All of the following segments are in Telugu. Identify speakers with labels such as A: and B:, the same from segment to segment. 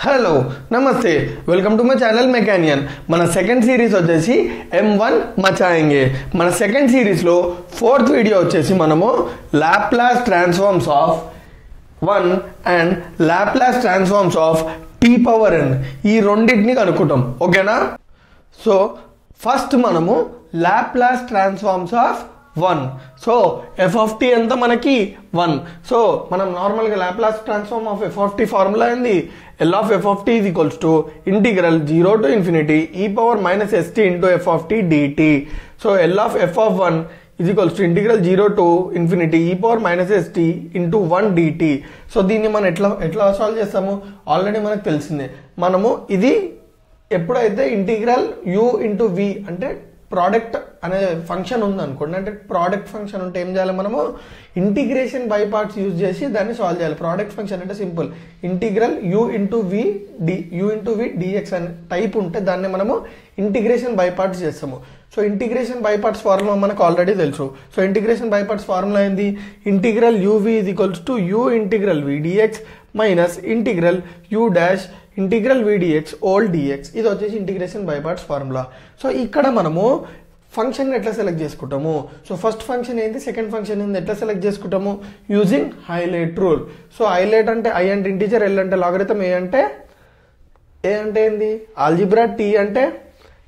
A: హలో నమస్తే వెల్కమ్ టు మై ఛానల్ మెకానియన్. మన సెకండ్ సిరీస్ వచ్చేసి M1 మచాయింగే. మన సెకండ్ సిరీస్లో ఫోర్త్ వీడియో వచ్చేసి మనము Laplace transforms of 1 and Laplace transforms of t⁻n ఈ రెండింటిని కనుక్కుంటాం. ఓకేనా? సో ఫస్ట్ మనము Laplace transforms of 1. So f of t ఎంత మనకి 1. సో మనం నార్మల్గా Laplace transform of f of t formula ఏంది? L of f of t is equals to integral 0 to infinity e power minus st into f of t dt. So L of f of 1 is equals to integral 0 to infinity e power minus st into 1 dt. So దీన్ని మనం ఎట్లా సాల్వ్ చేస్తాము? ఆల్రెడీ మనకు తెలిసిందే. మనము ఇది ఎప్పుడైతే ఇంటిగ్రల్ u ఇంటూ v అంటే ప్రోడక్ట్ అనే ఫంక్షన్ ఉంది అనుకోండి, అంటే ప్రోడక్ట్ ఫంక్షన్ ఉంటే ఏం చేయాలి? మనము ఇంటిగ్రేషన్ బై పార్ట్స్ యూజ్ చేసి దాన్ని సాల్వ్ చేయాలి. ప్రోడక్ట్ ఫంక్షన్ అంటే simple, integral u into v dx అనే టైప్ ఉంటే దాన్ని మనము ఇంటిగ్రేషన్ బై పార్ట్స్ చేస్తాము. So integration by parts formula మనకు ఆల్రెడీ తెలుసు. So integration by parts formula ఏంది? Integral uv is equals to u integral v dx minus integral u dash integral v dx whole dx. ఇది వచ్చేసి integration by parts formula. So ఇక్కడ మనము ఫంక్షన్ ఎట్లా సెలెక్ట్ చేసుకుంటాము? సో ఫస్ట్ ఫంక్షన్ ఏంది, సెకండ్ ఫంక్షన్ ఏంది, ఎట్లా సెలెక్ట్ చేసుకుంటాము? Using highlight rule. So highlight అంటే ఐ అంటే ఇంటీజర్, ఎల్ అంటే లాగరిథం, ఏ అంటే ఏంది ఆల్జిబ్రా, టీ అంటే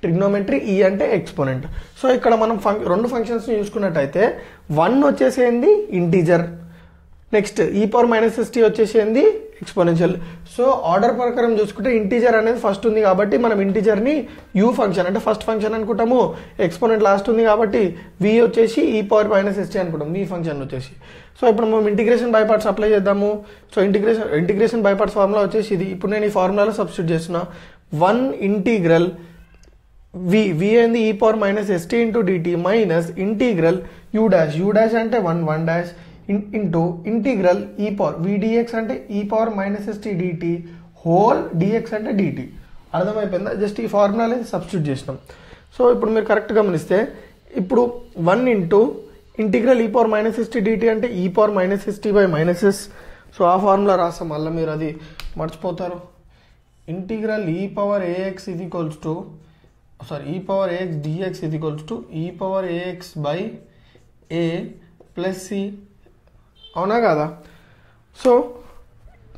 A: ట్రిగ్నోమెట్రీ, ఈ అంటే ఎక్స్పోనెంట్. సో ఇక్కడ మనం రెండు ఫంక్షన్స్ చూసుకున్నట్టయితే 1 వచ్చేసేంది integer, next e power minus st వచ్చేసేంది ఎక్స్పోనెన్షియల్. సో ఆర్డర్ ప్రకారం చూసుకుంటే ఇంటీజర్ అనేది ఫస్ట్ ఉంది కాబట్టి మనం ఇంటీజర్ని u ఫంక్షన్ అంటే ఫస్ట్ ఫంక్షన్ అనుకుంటాము, ఎక్స్పోనెంట్ లాస్ట్ ఉంది కాబట్టి v వచ్చేసి e పవర్ మైనస్ st అనుకుంటాం, v ఫంక్షన్ వచ్చేసి. సో ఇప్పుడు మనం ఇంటిగ్రేషన్ బై పార్ట్స్ అప్లై చేద్దాము. So integration by parts formula వచ్చేసి ఇది. ఇప్పుడు నేను ఈ ఫార్ములాలో సబ్స్టిట్యూట్ చేస్తున్నా. 1 ఇంటిగ్రల్ v ఏంది e power minus st into dt minus integral u dash అంటే 1 dash into integral e power v dx అంటే e power minus st dt whole dx అంటే dt. అర్థమైపోయిందా? జస్ట్ ఈ ఫార్ములా సబ్స్టిట్యూట్ చేసినాం. సో ఇప్పుడు మీరు కరెక్ట్ గమనిస్తే ఇప్పుడు 1 into integral e power minus st dt అంటే e power minus st by minus s. So ఆ ఫార్ములా రాస్తాం, మళ్ళీ మీరు అది మర్చిపోతారు. ఇంటిగ్రల్ e పవర్ ax ఇది equals to e power ax dx ఇది equals to e power ax by a plus c. అవునా కదా? సో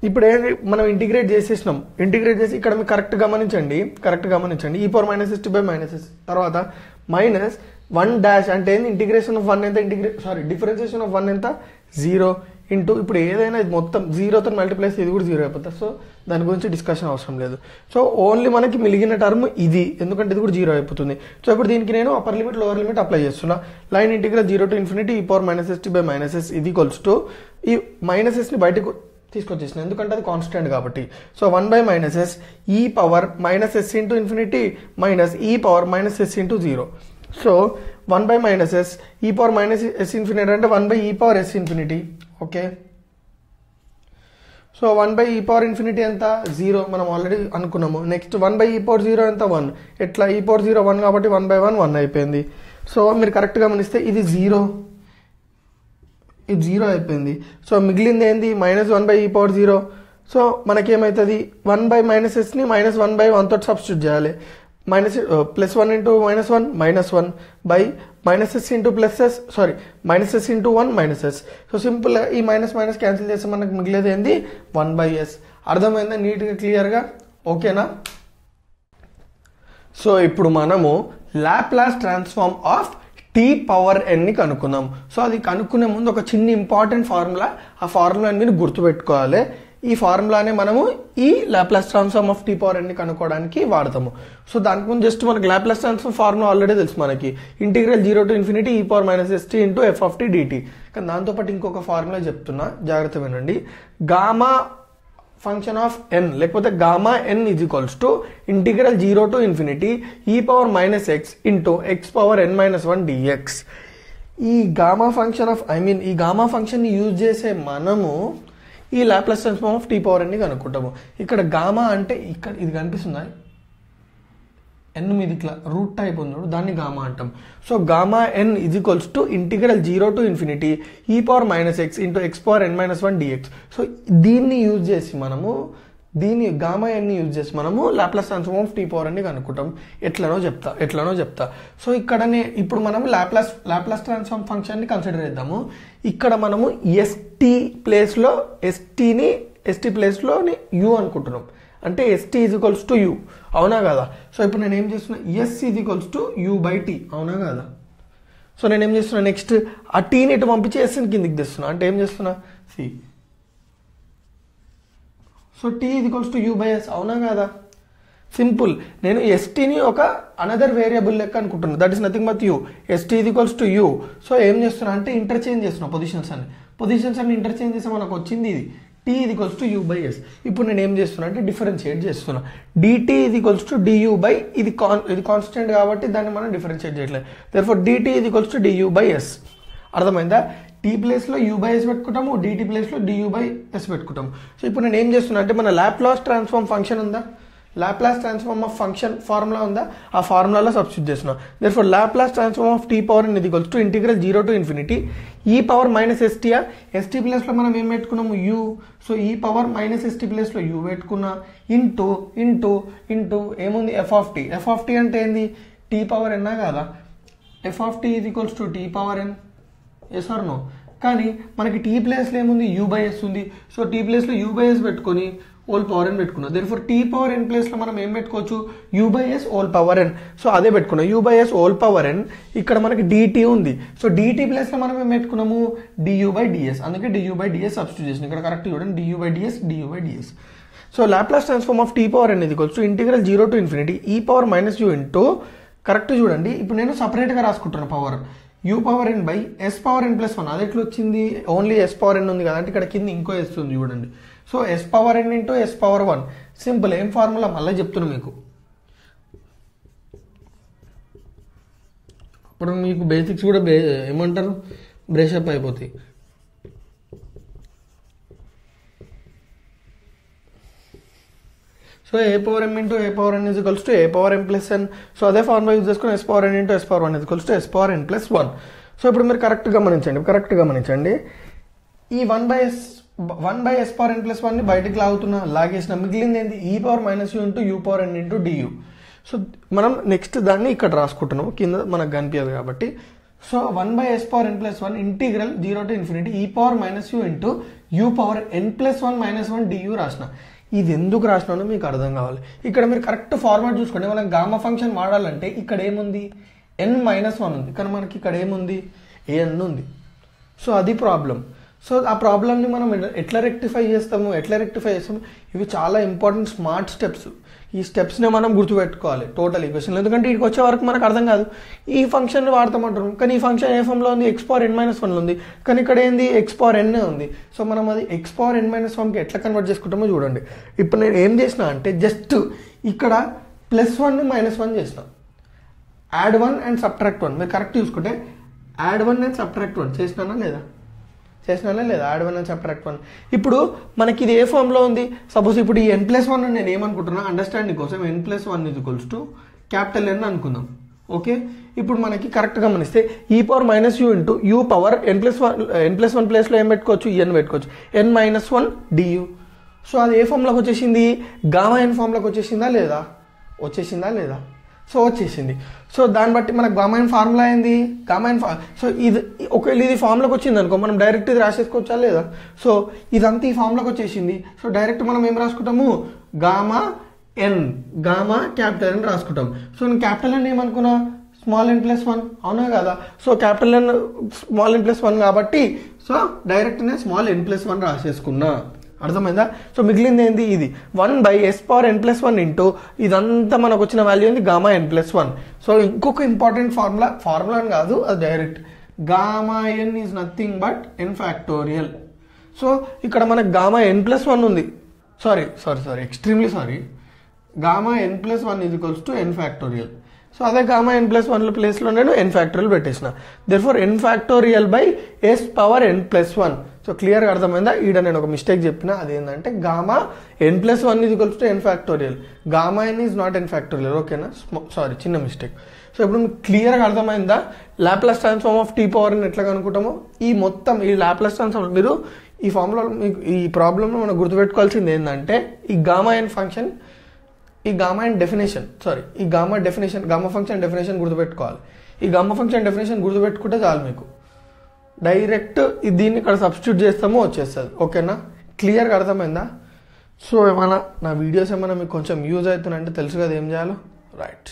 A: ఇప్పుడు ఏంటి, మనం ఇంటిగ్రేట్ చేసేసినాం. ఇంటిగ్రేట్ చేసి ఇక్కడ మీరు కరెక్ట్ గమనించండి e power minus st by minus s. తర్వాత మైనస్ 1 డాష్ అంటే ఏంది? ఇంటిగ్రేషన్ ఆఫ్ 1 ఎంత? డిఫరెన్షియేషన్ ఆఫ్ 1 ఎంత? 0 ఇంటూ ఇప్పుడు ఏదైనా ఇది మొత్తం 0తో మల్టిప్లై ఇది కూడా 0 అయిపోతుంది. సో దాని గురించి డిస్కషన్ అవసరం లేదు. సో ఓన్లీ మనకి మిగిలిన టర్మ్ ఇది, ఎందుకంటే ఇది కూడా 0 అయిపోతుంది. సో ఇప్పుడు దీనికి నేను upper limit lower limit apply చేస్తున్నా. Line integral 0 to infinity e power minus st by minus s ఇది ఈక్వల్స్ టు ఈ మైనస్ s ని బయటకు తీసుకొచ్చేసిన, ఎందుకంటే అది కాన్స్టెంట్ కాబట్టి. So 1 by minus s e power minus s into infinity minus e power minus s into 0. So 1 by minus s e power minus s infinity అంటే 1 by e power s infinity. Okay, so 1 by e power infinity ఎంత? 0 మనం ఆల్రెడీ అనుకున్నాము. నెక్స్ట్ 1 బై e పవర్ 0 ఎంత? 1. ఎట్లా? e పవర్ 0 1 కాబట్టి 1 బై 1 అయిపోయింది. సో మీరు కరెక్ట్ గమనిస్తే ఇది 0, ఇది 0 అయిపోయింది. సో మిగిలింది ఏంది? Minus 1 by e power 0. So మనకేమవుతుంది? 1 బై మైనస్ ఎస్ని మైనస్ 1 బై 1 తోటి సబ్స్టిట్యూట్ చేయాలి. Minus plus 1 into minus 1 by minus s into plus s minus s into 1 minus s. సో సింపుల్గా ఈ మైనస్ క్యాన్సిల్ చేస్తే మనకు మిగిలేదు ఏంది? 1 బై ఎస్. అర్థమైందా? నీట్గా క్లియర్గా. ఓకేనా? సో ఇప్పుడు మనము లాప్లాస్ ట్రాన్స్ఫార్మ్ ఆఫ్ t⁻n ని కనుక్కుందాం. సో అది కనుక్కునే ముందు ఒక చిన్న ఇంపార్టెంట్ ఫార్ములా, ఆ ఫార్ములాని మీరు గుర్తుపెట్టుకోవాలి. ఈ ఫార్ములానే మనము ఈ లాప్లాస్ ట్రాన్స్ఫార్మ్ ఆఫ్ t⁻n ని కనుక్కోవడానికి వాడతాము. సో దానికి ముందు జస్ట్ మనకి లాప్లాస్ ట్రాన్స్ఫార్మ్ ఫార్ములా ఆల్రెడీ తెలుసు మనకి, integral 0 to infinity e power minus st into f of t dt. కానీ దాంతోపాటు ఇంకొక ఫార్ములా చెప్తున్నా, జాగ్రత్త వినండి. గామా ఫంక్షన్ ఆఫ్ n లేకపోతే gamma n is equals to integral 0 to infinity e power minus x into x power n minus 1 dx. ఈ గామా ఫంక్షన్ ఆఫ్ ఈ గామా ఫంక్షన్ని యూజ్ చేసే మనము ఈ లాప్లాస్ ట్రాన్స్ఫార్మ్ ఆఫ్ t⁻n ని కనుక్కుంటాము. ఇక్కడ గామా అంటే ఇక్కడ ఇది కనిపిస్తుందా? n మీద ఇట్లా రూట్ టైప్ ఉంది, దాన్ని గామా అంటాం. So gamma n is equals to integral 0 to infinity e power minus x into x power n minus 1 dx. So దీన్ని యూజ్ చేసి మనము దీని గామా ఎన్ని యూజ్ చేసి మనము Laplace transform of tea power అని కనుక్కుంటాం. ఎట్లనో చెప్తా. సో ఇక్కడనే ఇప్పుడు మనం లాప్లాస్ ట్రాన్స్ఫార్మ్ ఫంక్షన్ని కన్సిడర్ చేద్దాము. ఇక్కడ మనము ఎస్టీ ప్లేస్లో ఎస్టీ ప్లేస్లోని యూ అనుకుంటున్నాం. అంటే ST is equals to U, అవునా కదా? సో ఇప్పుడు నేను ఏం చేస్తున్నా, S is equals to you by T, అవునా కదా? సో నేను ఏం చేస్తున్నా, నెక్స్ట్ ఆ టీని ఇటు పంపించి ఎస్ని కిందికి తెస్తున్నా. అంటే ఏం చేస్తున్నా, see so T is equals to you by S, అవునా కదా? సింపుల్. నేను ఎస్టీని ఒక అనదర్ వేరియబుల్ లెక్క అనుకుంటున్నాను. That is nothing but you. ST is equals to you. So ఏం చేస్తున్నా అంటే ఇంటర్చేంజ్ చేస్తున్నా పొజిషన్స్ అన్ని ఇంటర్చేంజ్ చేస్తే మనకు వచ్చింది ఇది t is equals to you by s. ఇప్పుడు నేను ఏం చేస్తున్నా అంటే డిఫరెన్షియేట్ చేస్తున్నా. Dt is equals to du by ఇది కాన్స్టెంట్ కాబట్టి దాన్ని మనం డిఫరెన్షియేట్ చేయట్లేదు. Therefore dt is equals to du by s. అర్థమైందా? టీ ప్లేస్లో యూ బై ఎస్ పెట్టుకుంటాము, డిటీ ప్లేస్లో డియూ బై ఎస్ పెట్టుకుంటాము. సో ఇప్పుడు నేను ఏం చేస్తున్నా అంటే మన లాప్లాస్ ట్రాన్స్ఫార్మ్ ఫంక్షన్ ఉందా, Laplace transform of function formula ఉందా, ఆ ఫార్ములాలో సబ్స్టిట్యూట్ చేస్తున్నా. Therefore Laplace transform of tea power N equals to integral 0 to ∞ ఈ పవర్ మైనస్ ఎస్టీయా, ఎస్టీ ప్లేస్లో మనం ఏం పెట్టుకున్నాము యూ. సో ఈ పవర్ మైనస్ ఎస్టీ ప్లేస్లో యూ పెట్టుకున్నా ఇంటూ ఏముంది ఎఫ్ ఆఫ్ టీ అంటే ఏంది, టీ పవర్ ఎన్నా కాదా? F of T is equals to T power N, yes or no? కానీ మనకి టీ ప్లేస్లో ఏముంది, యూ బై ఎస్ ఉంది. సో టీ ప్లేస్లో యూ బై ఎస్ పెట్టుకొని ఓల్ పవర్ ఎన్ పెట్టుకున్నాం. దేర్ఫోర్ టీ పవర్ ఎన్ ప్లేస్లో మనం ఏం పెట్టుకోవచ్చు, U by yes whole power N. So అదే పెట్టుకున్నాం, u by yes whole power n. ఇక్కడ మనకి డిటీ ఉంది. సో డిటీ ప్లేస్లో మనం ఏం పెట్టుకున్నాము, డియూ బై డిఎస్. అందుకే డియూ బై డిఎస్ సబ్స్టిట్యూట్ చేసిన. ఇక్కడ కరెక్ట్ చూడండి, du by ds. So Laplace transform of tea power n equals to integral 0 to ∞ ఈ power minus you into, correct చూడండి. ఇప్పుడు నేను సపరేట్గా రాసుకుంటున్నాను power u power n by yes power N plus 1. అది ఎట్లా వచ్చింది, ఓన్లీ ఎస్ పవర్ ఎన్ ఉంది కదా, అంటే ఇక్కడ కింద ఇంకో ఎస్ ఉంది చూడండి. So yes power n into s power 1. Simple. ఏం ఫార్ములా మళ్ళీ చెప్తున్నా మీకు. ఇప్పుడు మీకు బేసిక్స్ కూడా ఏమంటారు బ్రేషప్ అయిపోతాయి. So a power m into a power n is equals to a power m plus n. So అదే ఫార్ములా యూజ్ చేసుకుని s power n into s power 1 is equals to s power N plus 1. So ఇప్పుడు మీరు కరెక్ట్ గమనించండి. ఈ 1 by yes power N plus 1ని బయటికి లాగేసిన మిగిలింది ఏంటి, e power minus you into you power n into du. So మనం నెక్స్ట్ దాన్ని ఇక్కడ రాసుకుంటున్నాము, కింద మనకు కనిపించదు కాబట్టి. So 1 by yes power N plus 1 integral 0 to ∞ ఈ power minus you into you power N plus 1 minus 1 dU రాసిన. ఇది ఎందుకు రాసినానో మీకు అర్థం కావాలి. ఇక్కడ మీరు కరెక్ట్ ఫార్మాట్ చూసుకోండి. మనం గామా ఫంక్షన్ వాడాలంటే ఇక్కడ ఏముంది, ఎన్ మైనస్ 1 ఉంది, కానీ మనకి ఇక్కడ ఏముంది, ఏఎన్ ఉంది. సో అది ప్రాబ్లం. సో ఆ ప్రాబ్లమ్ని మనం ఎట్లా రెక్టిఫై చేస్తాము, ఇవి చాలా ఇంపార్టెంట్ స్మార్ట్ స్టెప్స్. ఈ స్టెప్స్ని మనం గుర్తుపెట్టుకోవాలి టోటల్ ఈక్వేషన్లో. ఎందుకంటే ఇక్కడికి వచ్చే వరకు మనకు అర్థం కాదు. ఈ ఫంక్షన్ని వాడతామంటారు, కానీ ఈ ఫంక్షన్ ఏ ఫామ్లో ఉంది, ఎక్స్ పవర్ ఎన్ మైనస్ 1 ఉంది, కానీ ఇక్కడ ఏంది ఎక్స్ పవర్ ఎన్ ఉంది. సో మనం అది ఎక్స్ పవర్ ఎన్ మైనస్ 1కి ఎట్లా కన్వర్ట్ చేసుకుంటామో చూడండి. ఇప్పుడు నేను ఏం చేసిన అంటే జస్ట్ ఇక్కడ +1 -1 చేసిన, యాడ్ 1 అండ్ సబ్ట్రాక్ట్ 1. మీరు కరెక్ట్ చూసుకుంటే యాడ్ 1 అండ్ సబ్ట్రాక్ట్ 1 చేసినానా లేదా, యాడ్ 1 అండ్ సబ్ట్రాక్ట్ 1. ఇప్పుడు మనకి ఇది ఏ ఫామ్లో ఉంది, సపోజ్ ఇప్పుడు ఈ n+1 నేను ఏమనుకుంటున్నా అండర్స్టాండింగ్ కోసం n+1 is equals to capital N అనుకుందాం. ఓకే, ఇప్పుడు మనకి కరెక్ట్ గమనిస్తే E power minus you into you power n+1 ప్లేస్లో ఏం పెట్టుకోవచ్చు, ఎన్ పెట్టుకోవచ్చు, n-1 du. సో అది ఏ ఫామ్లోకి వచ్చేసింది, గామా ఎన్ ఫామ్లోకి వచ్చేసిందా లేదా, సో వచ్చేసింది. సో దాన్ని బట్టి మనకు గామా ఎన్ ఫార్ములా ఏంది, సో ఇది ఒకవేళ ఇది ఫామ్లోకి వచ్చింది అనుకో, మనం డైరెక్ట్ ఇది రాసేసుకోవచ్చా లేదా. సో ఇదంతా ఈ ఫామ్లోకి వచ్చేసింది. సో డైరెక్ట్ మనం ఏం రాసుకుంటాము, గామా క్యాపిటల్ ఎన్ రాసుకుంటాం. సో నేను క్యాపిటల్ ఎన్ ఏమనుకున్నా, స్మాల్ n+1, అవునా కదా. సో క్యాపిటల్ ఎన్ స్మాల్ n+1 కాబట్టి సో డైరెక్ట్ నేను స్మాల్ n+1 రాసేసుకున్నా. అర్థమైందా. సో మిగిలింది ఏంది, ఇది 1 by yes power n+1 into ఇదంతా మనకు వచ్చిన వాల్యూ ఏంది, గామా n+1. సో ఇంకొక ఇంపార్టెంట్ ఫార్ములా అని కాదు, అది direct gamma N is nothing but n factorial. So ఇక్కడ మనకు గామా n+1 ఉంది, sorry extremely sorry, gamma n+1 is equals to n factorial. So అదే గామా n+1 ప్లేస్లో నేను n ఫ్యాక్టోరియల్ పెట్టేసిన. Therefore n factorial by yes power n+1. So క్లియర్గా అర్థమైందా. ఈడ నేను ఒక మిస్టేక్ చెప్పిన, అదేంటంటే gamma n+1 is equals to n factorial, gamma N is not n factorial. ఓకేనా, సారీ చిన్న మిస్టేక్. సో ఇప్పుడు మీకు క్లియర్గా అర్థమైందా Laplace transform of tea power ఎట్లా కనుక్కుంటామో. ఈ మొత్తం ఈ లాప్లాస్ ట్రాన్స్ఫార్మ్ మీరు ఈ ఫార్ములా మీకు ఈ ప్రాబ్లంలో మనం గుర్తుపెట్టుకోవాల్సింది ఏంటంటే ఈ గామా ఎన్ ఫంక్షన్, ఈ గామా అండ్ డెఫినేషన్, ఈ గామా ఫంక్షన్ డెఫినేషన్ గుర్తుపెట్టుకోవాలి. ఈ గామా ఫంక్షన్ డెఫినేషన్ గుర్తుపెట్టుకుంటే చాలు మీకు డైరెక్ట్ దీన్ని ఇక్కడ సబ్స్టిట్యూట్ చేస్తామో వచ్చేస్తుంది. ఓకేనా, క్లియర్గా అర్థమైందా? సో ఏమైనా నా వీడియోస్ ఏమైనా మీకు కొంచెం యూజ్ అవుతున్నాయంటే తెలుసు కదా ఏం చేయాలో. రైట్.